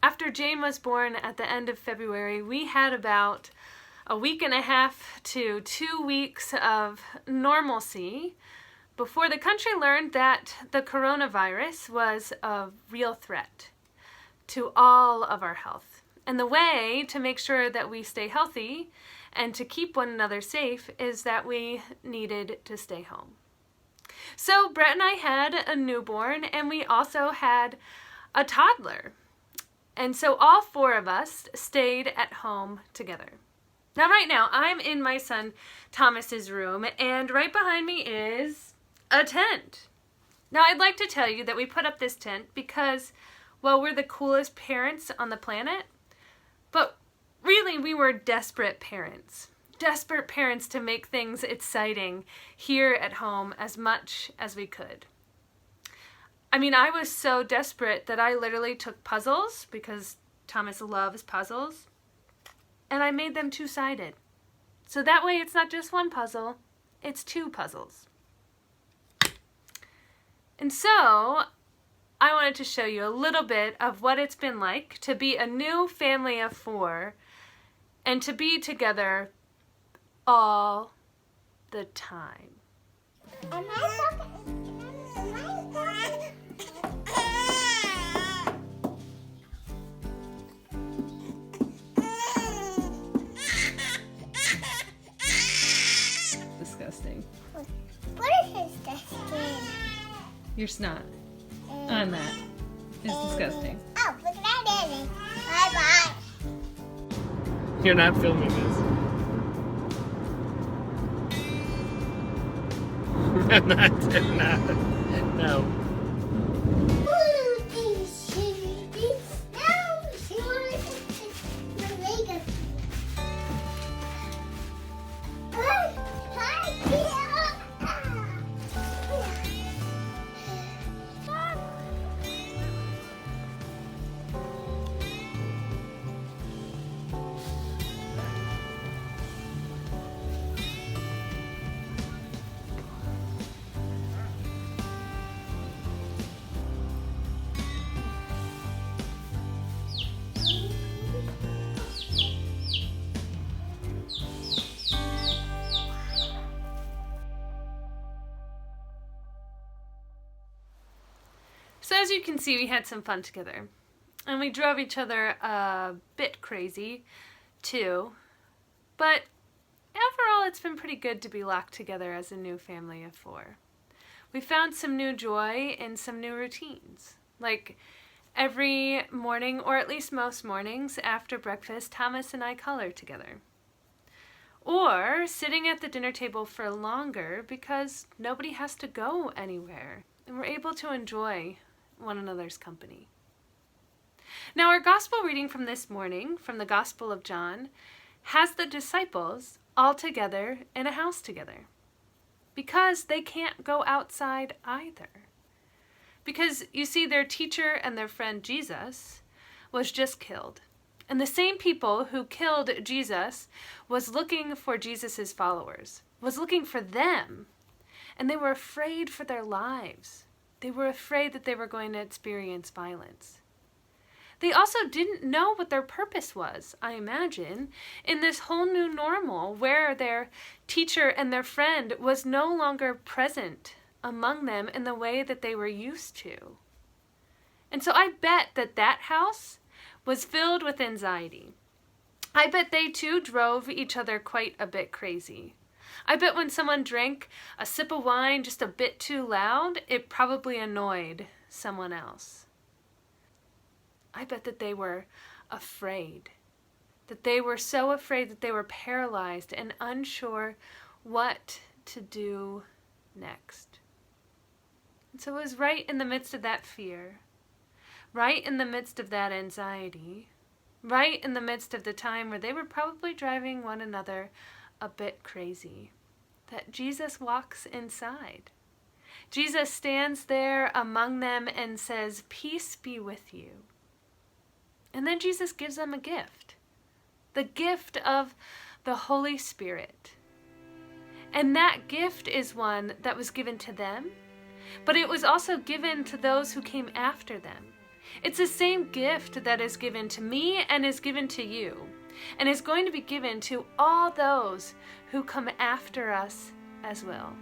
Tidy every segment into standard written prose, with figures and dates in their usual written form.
After Jane was born at the end of February, we had about a week and a half to 2 weeks of normalcy before the country learned that the coronavirus was a real threat to all of our health. And the way to make sure that we stay healthy and to keep one another safe is that we needed to stay home. So Brett and I had a newborn, and we also had a toddler. And so all 4 of us stayed at home together. Now right now I'm in my son Thomas's room, and right behind me is a tent. Now I'd like to tell you that we put up this tent because, well, we're the coolest parents on the planet, but really we were desperate parents to make things exciting here at home as much as we could. I mean, I was so desperate that I literally took puzzles, because Thomas loves puzzles, and I made them 2-sided. So that way it's not just one puzzle, it's 2 puzzles. And so I wanted to show you a little bit of what it's been like to be a new family of 4 and to be together all the time. Disgusting. What is disgusting? Your snot on that is disgusting. Oh, look at that, Daddy. Bye-bye. You're not filming this. I'm not. No. So as you can see, we had some fun together. And we drove each other a bit crazy, too. But overall, it's been pretty good to be locked together as a new family of 4. We found some new joy in some new routines. Like every morning, or at least most mornings, after breakfast, Thomas and I color together. Or sitting at the dinner table for longer because nobody has to go anywhere. And we're able to enjoy one another's company. Now our gospel reading from this morning, from the Gospel of John, has the disciples all together in a house together. Because they can't go outside either. Because you see, their teacher and their friend Jesus was just killed. And the same people who killed Jesus was looking for Jesus's followers, was looking for them. And they were afraid for their lives. They were afraid that they were going to experience violence. They also didn't know what their purpose was, I imagine, in this whole new normal where their teacher and their friend was no longer present among them in the way that they were used to. And so I bet that house was filled with anxiety. I bet they too drove each other quite a bit crazy. I bet when someone drank a sip of wine just a bit too loud, it probably annoyed someone else. I bet that they were afraid. That they were so afraid that they were paralyzed and unsure what to do next. And so it was right in the midst of that fear, right in the midst of that anxiety, right in the midst of the time where they were probably driving one another a bit crazy, that Jesus walks inside. Jesus stands there among them and says, "Peace be with you." And then Jesus gives them a gift, the gift of the Holy Spirit. And that gift is one that was given to them, but it was also given to those who came after them. It's the same gift that is given to me and is given to you, and is going to be given to all those who come after us as well.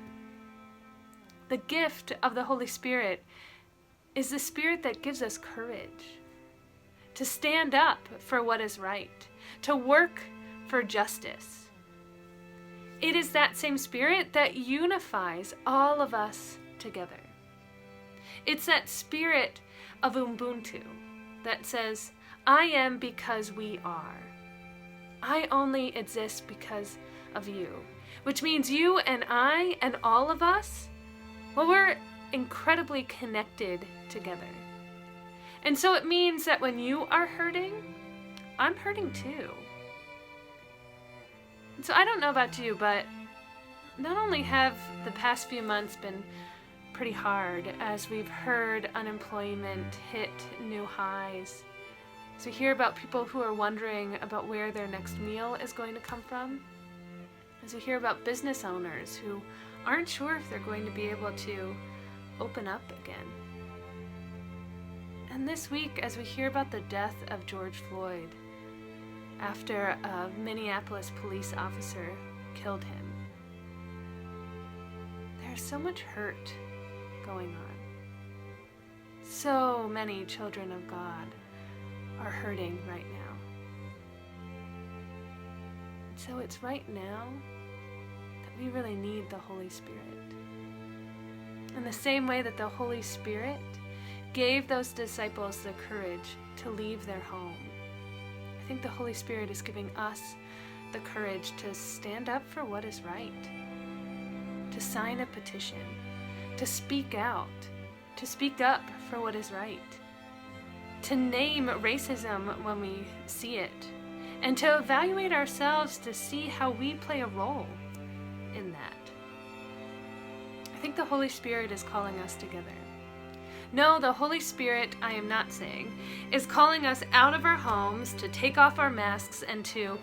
The gift of the Holy Spirit is the Spirit that gives us courage to stand up for what is right, to work for justice. It is that same Spirit that unifies all of us together. It's that spirit of Ubuntu that says, I am because we are. I only exist because of you. Which means you and I and all of us, well, we're incredibly connected together. And so it means that when you are hurting, I'm hurting too. And so I don't know about you, but not only have the past few months been pretty hard as we've heard unemployment hit new highs, as we hear about people who are wondering about where their next meal is going to come from, as we hear about business owners who aren't sure if they're going to be able to open up again. And this week, as we hear about the death of George Floyd after a Minneapolis police officer killed him, there's so much hurt going on. So many children of God are hurting right now. So it's right now that we really need the Holy Spirit. In the same way that the Holy Spirit gave those disciples the courage to leave their home, I think the Holy Spirit is giving us the courage to stand up for what is right, to sign a petition, to speak out, to speak up for what is right, to name racism when we see it, and to evaluate ourselves to see how we play a role in that. I think the Holy Spirit is calling us together. No, the Holy Spirit, I am not saying, is calling us out of our homes to take off our masks and to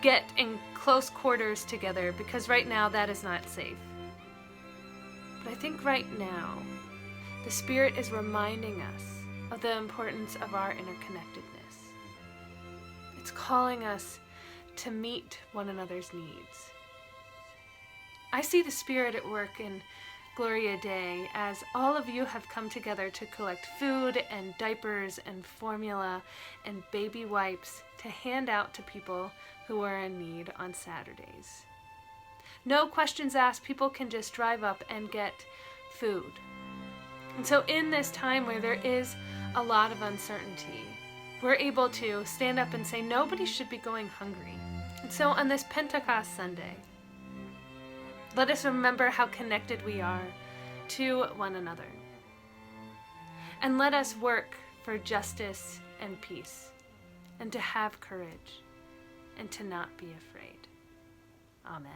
get in close quarters together, because right now that is not safe. But I think right now, the Spirit is reminding us of the importance of our interconnectedness. It's calling us to meet one another's needs. I see the Spirit at work in Gloria Day as all of you have come together to collect food and diapers and formula and baby wipes to hand out to people who are in need on Saturdays. No questions asked, people can just drive up and get food. And so in this time where there is a lot of uncertainty, we're able to stand up and say nobody should be going hungry. And so on this Pentecost Sunday, let us remember how connected we are to one another. And let us work for justice and peace, and to have courage, and to not be afraid. Amen.